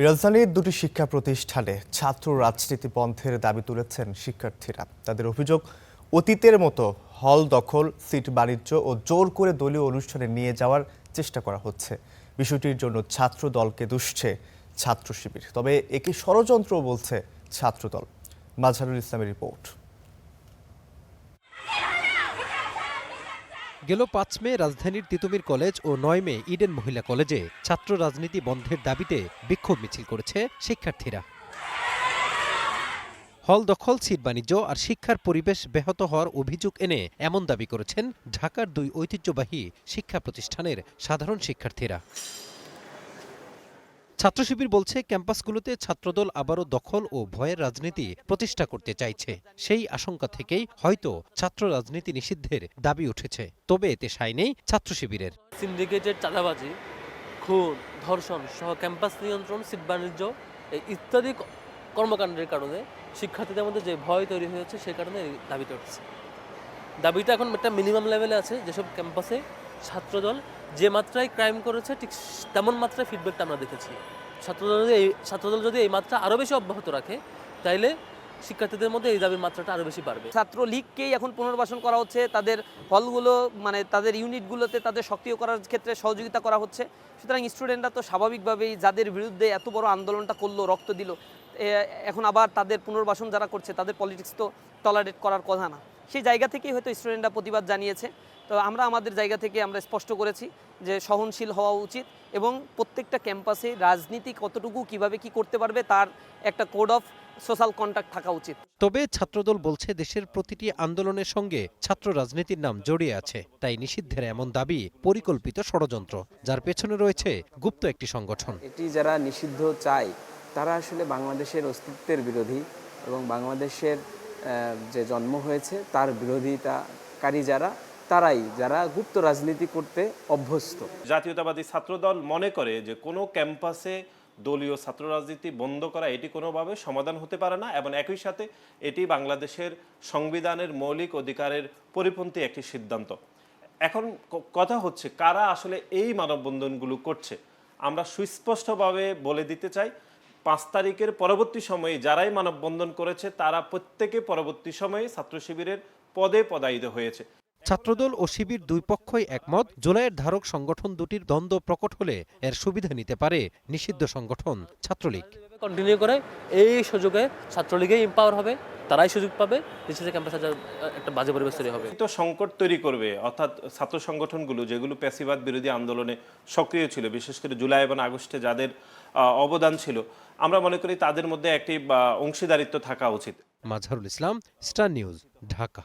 রাজধানীর দুটি শিক্ষা প্রতিষ্ঠানে ছাত্র রাজনীতি বন্ধের দাবি তুলেছেন শিক্ষার্থীরা। তাদের অভিযোগ, অতীতের মতো হল দখল, সিট বাণিজ্য ও জোর করে দলীয় অনুষ্ঠানে নিয়ে যাওয়ার চেষ্টা করা হচ্ছে। বিষয়টির জন্য ছাত্র দলকে দুষছে ছাত্র শিবির, তবে একে ষড়যন্ত্র বলছে ছাত্রদল। মাজহারুল ইসলামের রিপোর্ট। গেল ৫ মে রাজধানীর তিতুমির কলেজ ও ৯ মে ইডেন মহিলা কলেজে ছাত্র রাজনীতি বন্ধের দাবিতে বিক্ষোভ মিছিল করেছে শিক্ষার্থীরা। হল দখল, সিট বাণিজ্য আর শিক্ষার পরিবেশ ব্যাহত হওয়ার অভিযোগ এনে এমন দাবি করেছেন ঢাকার দুই ঐতিহ্যবাহী শিক্ষা প্রতিষ্ঠানের সাধারণ শিক্ষার্থীরা। ছাত্র শিবির বলছে, ক্যাম্পাসগুলোতে ছাত্রদল আবারও দখল ও ভয়ের রাজনীতি প্রতিষ্ঠা করতে চাইছে। সেই আশঙ্কা থেকেই হয়তো ছাত্র রাজনীতি নিষিদ্ধের দাবি উঠেছে। তবে এতে সায় নেই ছাত্র শিবিরের। সিন্ডিকেটের চাঁদাবাজি, খুন, ধর্ষণ সহ ক্যাম্পাস নিয়ন্ত্রণ, সিট বাণিজ্য ইত্যাদি কর্মকাণ্ডের কারণে শিক্ষার্থীদের মধ্যে যে ভয় তৈরি হয়েছে, সেই কারণে এই দাবিটা উঠছে। দাবিটা এখন একটা মিনিমাম লেভেলে আছে। যেসব ক্যাম্পাসে ছাত্রদল যে মাত্রায় ক্রাইম করেছে, ঠিক তেমন মাত্রায় ফিডব্যাকটা আমরা দেখেছি। ছাত্রদল যদি এই মাত্রা আরও বেশি অব্যাহত রাখে, তাইলে শিক্ষার্থীদের মধ্যে এই দাবির মাত্রাটা আরও বেশি বাড়বে। ছাত্রলীগকেই এখন পুনর্বাসন করা হচ্ছে, তাদের হলগুলো তাদের ইউনিটগুলোতে তাদের সক্রিয় করার ক্ষেত্রে সহযোগিতা করা হচ্ছে। সুতরাং স্টুডেন্টরা তো স্বাভাবিকভাবেই যাদের বিরুদ্ধে এত বড় আন্দোলনটা করলো, রক্ত দিল, এখন আবার তাদের পুনর্বাসন যারা করছে তাদের পলিটিক্স তো টলারেট করার কথা না। সেই জায়গা থেকেই হয়তো স্টুডেন্টরা প্রতিবাদ জানিয়েছে। তো আমরা আমাদের জায়গা থেকে আমরা স্পষ্ট করেছি যে সহনশীল হওয়া উচিত এবং প্রত্যেকটা ক্যাম্পাসে রাজনীতি কতটুকু কিভাবে কি করতে পারবে তার একটা কোড অফ সোশ্যাল কন্ডাক্ট থাকা উচিত। তবে ছাত্রদল বলছে, দেশের প্রতিটি আন্দোলনের সঙ্গে ছাত্র রাজনীতির নাম জড়িয়ে আছে। তাই নিষিদ্ধের এমন দাবি পরিকল্পিত ষড়যন্ত্র, যার পেছনে রয়েছে গুপ্ত একটি সংগঠন। এটি যারা নিষিদ্ধ চায় তারা আসলে বাংলাদেশের অস্তিত্বের বিরোধী এবং বাংলাদেশের যে জন্ম হয়েছে তার বিরোধিতাকারী যারা গুপ্ত রাজনীতি করতে অভ্যস্ত। জাতীয়তাবাদী ছাত্রদল মনে করে যে কোনো ক্যাম্পাসে দলীয় ছাত্র রাজনীতি বন্ধ করা এটি কোনোভাবে সমাধান হতে পারে না, এবং একই সাথে এটি বাংলাদেশের সংবিধানের মৌলিক অধিকারের পরিপন্থী একটি সিদ্ধান্ত। এখন কথা হচ্ছে, কারা আসলে এই মানববন্ধনগুলো করছে। আমরা সুস্পষ্টভাবে বলে দিতে চাই, ৫ তারিখের পরবর্তী সময়ে যারাই মানববন্ধন করেছে তারা প্রত্যেকে পরবর্তী সময়ে ছাত্র শিবিরের পদে পদায়িত হয়েছে। ছাত্রদল ও শিবির দুই পক্ষই একমত, জুলাইয়ের ধারক সংগঠন দুটির দ্বন্দ্ব প্রকট হলে এর সুবিধা নিতে পারে নিষিদ্ধ সংগঠন ছাত্রলীগ। কন্টিনিউ করে এই সুযোগে ছাত্রলীগই এম্পাওয়ার হবে, তারাই সুযোগ পাবে, নিশ্চিত ক্যাম্পাসে একটা বাজে পরিবেশ তৈরি হবে। তো সংকট তৈরি করবে, অর্থাৎ ছাত্র সংগঠনগুলো যেগুলো প্যাসিবাদ বিরোধী আন্দোলনে সক্রিয় ছিল, বিশেষ করে জুলাই এবং আগস্টে যাদের অবদান ছিল, আমরা মনে করি তাদের মধ্যে একটি অংশীদারিত্ব থাকা উচিত। Mazharul Islam, star news, Dhaka.